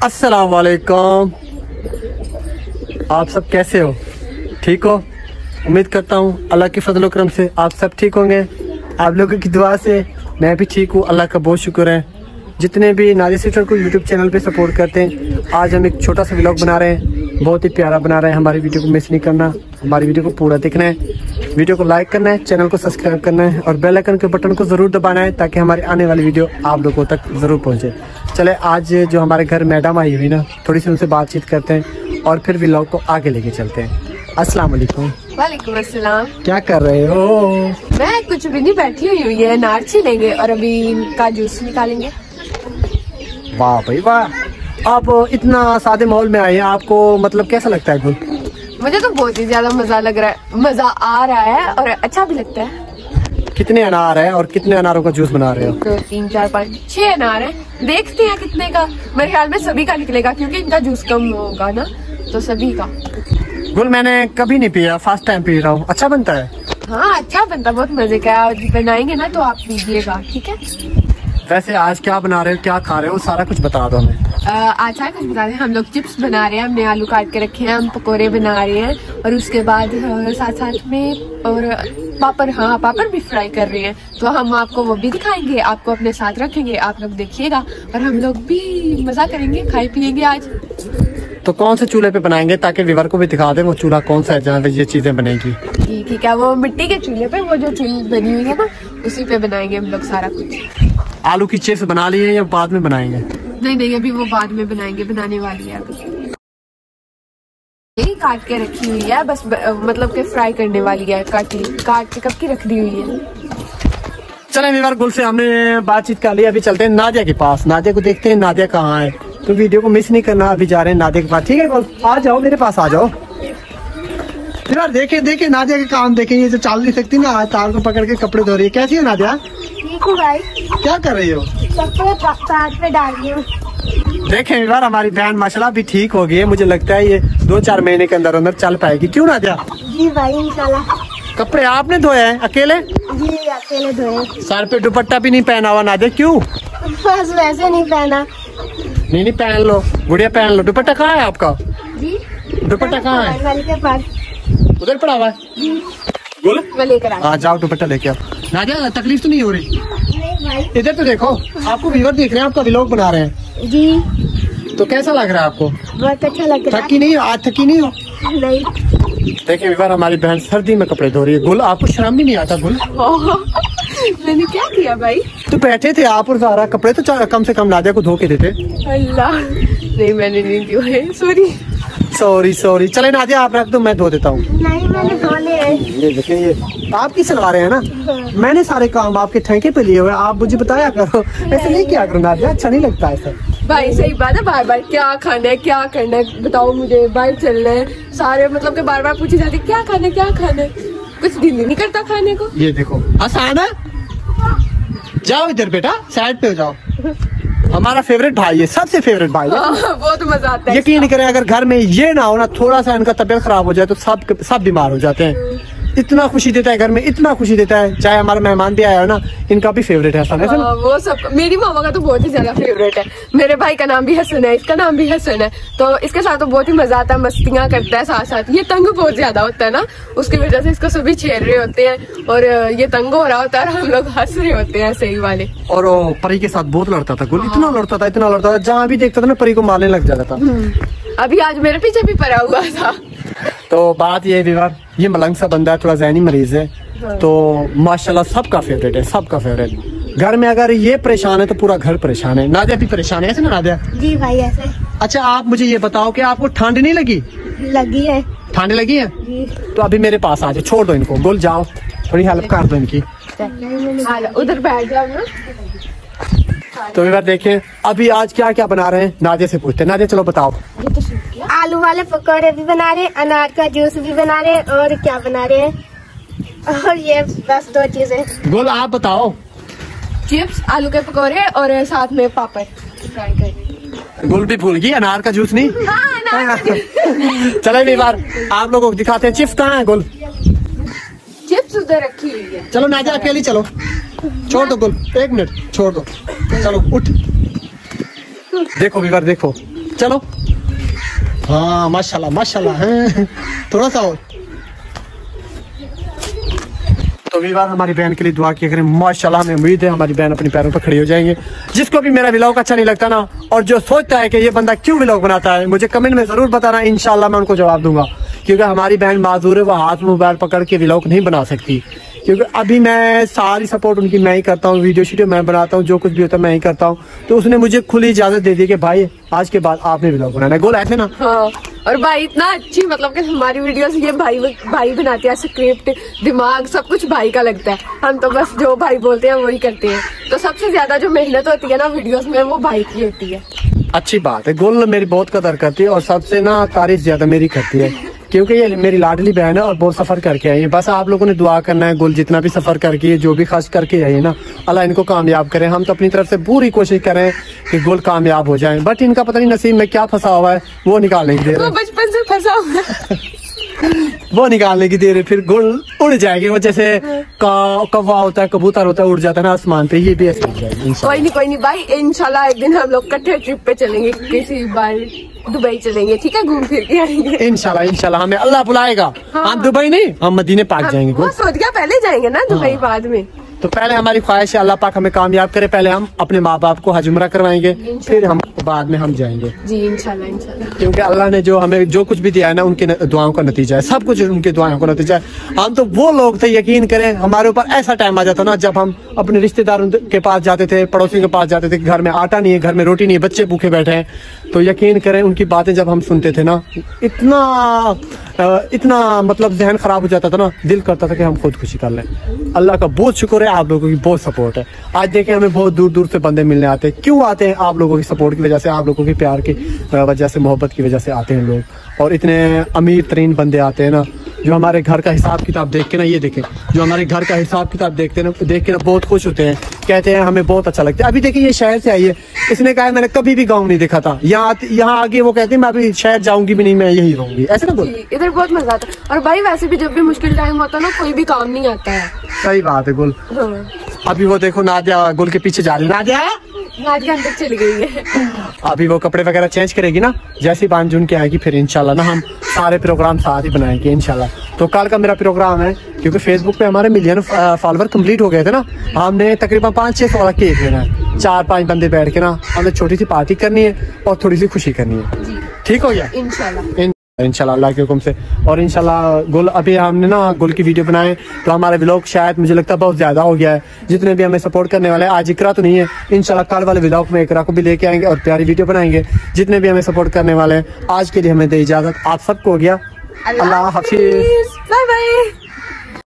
अस्सलाम वालेकुम। आप सब कैसे हो? ठीक हो? उम्मीद करता हूँ अल्लाह के फजल करम से आप सब ठीक होंगे। आप लोगों की दुआ से मैं भी ठीक हूँ, अल्लाह का बहुत शुक्र है। जितने भी नादिया सिस्टर को यूट्यूब चैनल पे सपोर्ट करते हैं, आज हम एक छोटा सा व्लॉग बना रहे हैं, बहुत ही प्यारा बना रहे हैं। हमारी वीडियो को मिस नहीं करना, हमारी वीडियो को पूरा देखना है, वीडियो को लाइक करना है, चैनल को सब्सक्राइब करना है और बेल आइकन के बटन को ज़रूर दबाना है ताकि हमारी आने वाली वीडियो आप लोगों तक ज़रूर पहुँचे। चले आज जो हमारे घर मैडम आई हुई ना, थोड़ी सी उनसे बातचीत करते हैं और फिर व्लॉग को आगे लेके चलते हैं। अस्सलाम वालेकुम। वालेकुम अस्सलाम। क्या कर रहे हो? मैं कुछ भी नहीं, बैठी हुई है, अनार छीलेंगे और अभी इनका जूस निकालेंगे। वाह भाई वाह, आप इतना सादे माहौल में आए हैं, आपको मतलब कैसा लगता है? गुल, मुझे तो बहुत ही ज्यादा मजा लग रहा है, मजा आ रहा है और अच्छा भी लगता है। कितने अनार है और कितने अनारों का जूस बना रहे हो? 2 3 4 5 6 अनार है, देखते हैं कितने का। मेरे ख्याल में सभी का निकलेगा क्योंकि इनका जूस कम होगा ना, तो सभी का। गुल, मैंने कभी नहीं पिया, फर्स्ट टाइम पी रहा हूँ। अच्छा बनता है? हाँ अच्छा बनता, बहुत मजे का है। बनाएंगे ना तो आप पीजिएगा, ठीक है? वैसे आज क्या बना रहे हो, क्या खा रहे हो, सारा कुछ बता दो हमें। आज कुछ बता रहे हैं, हम लोग चिप्स बना रहे हैं, हमने आलू काट के रखे हैं, हम पकोड़े बना रहे हैं और उसके बाद साथ साथ में और पापड़, हाँ पापड़ भी फ्राई कर रहे हैं, तो हम आपको वो भी दिखाएंगे, आपको अपने साथ रखेंगे, आप लोग देखिएगा और हम लोग भी मजा करेंगे, खाए पिएंगे आज। तो कौन से चूल्हे पे बनाएंगे ताकि व्यूअर को भी दिखा दे वो चूल्हा कौन सा है जहाँ पे ये चीजें बनेगी? ठीक है, वो मिट्टी के चूल्हे पे, वो जो चूल्हे बनी हुई है ना, उसी पे बनाएंगे हम लोग सारा कुछ। आलू की चिप्स बना लिए या बाद में बनाएंगे? नहीं अभी वो बाद में बनाएंगे, बनाने वाली है अभी। यही काट के रखी हुई है, बस मतलब के फ्राई करने वाली है, काट के कब की रख दी हुई है। चले व्यूअर, गुल से हमने बातचीत कर ली, अभी चलते हैं नादिया के पास, नादिया को देखते हैं नादिया कहाँ है। तो वीडियो को मिस नहीं करना, अभी जा रहे हैं नादिया के पास। ठीक है गुल, आ जाओ मेरे पास, आ जाओ यार। देखे नादिया के काम देखें, ये जो चल नहीं सकती ना, तार को पकड़ के कपड़े धो रही है। कैसी है नादिया? ठीक हूँ भाई। क्या कर रही हो? कपड़े पे डाल रही हूँ। देखें यार, हमारी बहन माशाल्लाह भी ठीक हो गई है, मुझे लगता है ये 2-4 महीने के अंदर अंदर चल पाएगी। क्यों नादिया? जी भाई इंशाल्लाह। कपड़े आपने धोए हैं अकेले? जी अकेले धोए। सर पे दुपट्टा भी नहीं पहना हुआ नादिया, क्यों? बस वैसे नहीं पहना। नहीं पहन लो गुड़िया, पहन लो। दुपट्टा कहाँ है आपका? जी दुपट्टा कहाँ है? वाली के पास। उधर पड़ा हुआ है। बोलो, मैं लेकर आ। जाओ दुपट्टा लेके आओ। नादिया तकलीफ तो नहीं हो रही? नहीं भाई। इधर तो देखो, आपको व्यूअर देख रहे हैं, आपका व्लॉग बना रहे हैं। जी तो कैसा लग रहा है आपको? बहुत अच्छा लग रहा है। थकी नहीं हो आज? थकी नहीं हो? नहीं। देखिए व्यूअर, हमारी बहन सर्दी में कपड़े धो रही है। गुल, आपको शर्म भी नहीं आता? गुल, मैंने क्या किया भाई? तो बैठे थे आप और ज़ारा, कपड़े तो कम से कम नादिया को धो के देते। अल्लाह, नहीं मैंने नहीं किया, सॉरी। चले नादिया आप रख दो, मैं धो देता हूँ। नहीं मैंने धोने हैं। ये देखें, ये आपकी सलवारें हैं ना, मैंने सारे काम आपके ठेके पे लिए हुए, आप मुझे बताया करो, ऐसे नहीं किया करो नादिया, अच्छा नहीं लगता ऐसा। भाई सही बात है, बार बार क्या खाना है क्या करना है बताओ मुझे, बाहर चलना है, सारे मतलब के बार बार पूछी जाती क्या खाना है, कुछ दिल ही नहीं करता खाने को। ये देखो आसान है, जाओ इधर बेटा, साइड पे हो जाओ। हमारा फेवरेट भाई है, सबसे फेवरेट भाई है। बहुत मजा आता है। यकीन करें, अगर घर में ये ना हो ना, थोड़ा सा इनका तबीयत खराब हो जाए तो सब बीमार हो जाते हैं। इतना खुशी देता है घर में, इतना खुशी देता है, चाहे हमारा मेहमान भी आया हो ना, इनका भी फेवरेट है हसन। वो सब मेरी मामा का तो बहुत ही ज्यादा फेवरेट है। मेरे भाई का नाम भी हसन है, इसका नाम भी हसन है, तो इसके साथ तो बहुत ही मजा आता है, मस्तियाँ करता है साथ साथ। ये तंग बहुत ज्यादा होता है ना, उसकी वजह से इसको सभी छेड़ रहे होते हैं और ये तंग हो रहा होता है, हम लोग हंस रहे होते हैं सही वाले। और वो परी के साथ बहुत लड़ता था गुल, इतना लड़ता था, जहाँ भी देखता था ना परी को मारने लग जाता था। अभी आज मेरे पीछे भी पड़ा हुआ था। तो बात ये विवाह, ये मलंग सा बंदा है, थोड़ा ज़हनी मरीज है, तो माशाल्लाह सबका फेवरेट है, सबका फेवरेट। घर में अगर ये परेशान है तो पूरा घर परेशान है। नादिया भी परेशान है, ऐसे ना नादिया? जी भाई ऐसे। अच्छा आप मुझे ये बताओ कि आपको ठंड नहीं लगी? लगी है। ठंड लगी है? जी। तो अभी मेरे पास आ जाओ, छोड़ दो इनको। गुल जाओ, थोड़ी हेल्प कर दो इनकी। उधर बैठ जाओ ना। तो विवाह देखें अभी आज क्या क्या बना रहे हैं, नादिया से पूछते हैं। नादिया चलो बताओ। आलू वाले पकौड़े भी बना रहे, अनार का जूस भी बना रहे, और क्या बना रहे हैं, और ये बस 2 चीजें। गुल आप बताओ। चिप्स, आलू के पकौड़े और साथ में पापड़ फ्राई कर। गुल भी भूल गई, अनार का जूस नहीं। चले भी बार आप लोगों को दिखाते हैं। चिप्स कहाँ है गुल? चिप्स उधर रखी हुई है। चलो नादिया अकेली चलो, छोड़ दो गुल, 1 मिनट छोड़ दो, चलो उठ। देखो विवर देखो, चलो। हाँ माशाल्लाह माशाल्लाह है, थोड़ा सा और। तो वीवार हमारी बहन के लिए दुआ किया करें, माशाल्लाह हमें उम्मीद है हमारी बहन अपने पैरों पर खड़ी हो जाएंगे। जिसको भी मेरा व्लॉग अच्छा नहीं लगता ना, और जो सोचता है कि ये बंदा क्यों व्लॉग बनाता है, मुझे कमेंट में जरूर बताना, इंशाल्लाह मैं उनको जवाब दूंगा। क्योंकि हमारी बहन माजूर है, वो हाथ में मोबाइल पकड़ के व्लॉग नहीं बना सकती। क्योंकि अभी मैं सारी सपोर्ट उनकी मैं ही करता हूँ, वीडियो शीडियो मैं बनाता हूँ, जो कुछ भी होता है मैं ही करता हूँ। तो उसने मुझे खुली इजाजत दे दी कि भाई आज के बाद आपने व्लॉग बनाना है। गोल ऐसे ना। हाँ, और भाई इतना अच्छी, मतलब कि हमारी वीडियोस ये भाई बनाते हैं, स्क्रिप्ट, दिमाग सब कुछ भाई का लगता है। हम तो बस जो भाई बोलते हैं वही करते हैं। तो सबसे ज्यादा जो मेहनत होती है ना वीडियोस में, वो भाई की होती है। अच्छी बात है, गोल मेरी बहुत कदर करती है और सबसे ना तारीफ ज्यादा मेरी करती है, क्योंकि ये मेरी लाडली बहन है और बहुत सफर करके आई है। बस आप लोगों ने दुआ करना है, गोल जितना भी सफर करके जो भी खर्च करके आई है ना, अल्लाह इनको कामयाब करे। हम तो अपनी तरफ से पूरी कोशिश करें कि गोल कामयाब हो जाए, बट इनका पता नहीं नसीब में क्या फंसा हुआ है, वो निकालने की देर है। वो बचपन से फंसा हुआ है। वो निकालने की देर है, फिर गोल उड़ जाएगी। वो जैसे कौवा होता है, कबूतर होता है, उड़ जाता है ना आसमान पे, ये भी ऐसे उड़ जाएगी। कोई नहीं भाई, इंशाल्लाह एक दिन हम लोग इकट्ठे ट्रिप पे चलेंगे, किसी बार दुबई चलेंगे, ठीक है, घूम फिर के आएंगे। इंशाल्लाह हमें अल्लाह बुलाएगा। हाँ। हम दुबई नहीं, हम मदीने पाक जाएंगे। वो सऊदीया पहले जाएंगे ना, दुबई बाद में। तो पहले हमारी ख्वाहिश है अल्लाह पाक हमें कामयाब करे, पहले हम अपने माँ बाप को हज उम्रा करवाएंगे, फिर हम बाद में हम जाएंगे। जी इंशाल्लाह। क्योंकि अल्लाह ने जो हमें जो कुछ भी दिया है ना, उनकी दुआओं का नतीजा है, सब कुछ उनकी दुआओं का नतीजा है। हम तो वो लोग थे, यकीन करें हमारे ऊपर ऐसा टाइम आ जाता ना, जब हम अपने रिश्तेदारों के पास जाते थे, पड़ोसियों के पास जाते थे, घर में आटा नहीं है, घर में रोटी नहीं है, बच्चे भूखे बैठे हैं, तो यकीन करें उनकी बातें जब हम सुनते थे ना, इतना मतलब जहन खराब हो जाता था ना, दिल करता था कि हम खुदकुशी कर लें। अल्लाह का बहुत शुक्र है, आप लोगों की बहुत सपोर्ट है। आज देखें हमें बहुत दूर दूर से बंदे मिलने आते हैं। क्यों आते हैं? आप लोगों की सपोर्ट की वजह से, आप लोगों के प्यार की वजह से, मोहब्बत की वजह से आते हैं लोग। और इतने अमीर तरीन बंदे आते हैं ना, जो हमारे घर का हिसाब किताब देख के ना, ये देखें, जो हमारे घर का हिसाब किताब देख के ना बहुत खुश होते हैं, कहते हैं हमें बहुत अच्छा लगता है। अभी देखिए ये शहर से आई है, इसने कहा मैंने कभी भी गाँव नहीं देखा था, यहाँ आगे वो कहते हैं मैं अभी शहर जाऊंगी भी नहीं, मैं यही रहूंगी, ऐसे ना बोल। इधर बहुत मजा आता है। और भाई वैसे भी जब भी मुश्किल टाइम होता है ना, कोई भी काम नहीं आता है। सही बात है गुल। हाँ। अभी वो देखो नादिया गुल के पीछे जा रही है। नादिया नादिया अंदर चली गई है। अभी वो कपड़े वगैरह चेंज करेगी ना, जैसी बान जून के आएगी, फिर इंशाल्लाह ना हम सारे प्रोग्राम साथ ही बनाएंगे इंशाल्लाह। तो कल का मेरा प्रोग्राम है, क्योंकि फेसबुक पे हमारे मिलियन फॉलोवर कंप्लीट हो गए थे ना, हमने तकरीबन 5-6 वाला केक लेना है, 4-5 बंदे बैठ के ना हमने छोटी सी पार्टी करनी है और थोड़ी सी खुशी करनी है। ठीक हो गया इंशाल्लाह अल्लाह के हुक्म से। और इंशाल्लाह गुल अभी हमने ना गुल की वीडियो बनाए, तो हमारे व्लॉग शायद मुझे लगता है बहुत ज्यादा हो गया है। जितने भी हमें सपोर्ट करने वाले हैं, आज इकरा तो नहीं है, इंशाल्लाह कल वाले व्लॉग में इकरा को भी लेके आएंगे और प्यारी वीडियो बनाएंगे। जितने भी हमें सपोर्ट करने वाले हैं, आज के लिए हमें दे इजाजत। आप सबको हो गया, अल्लाह हाफिज, बाय बाय।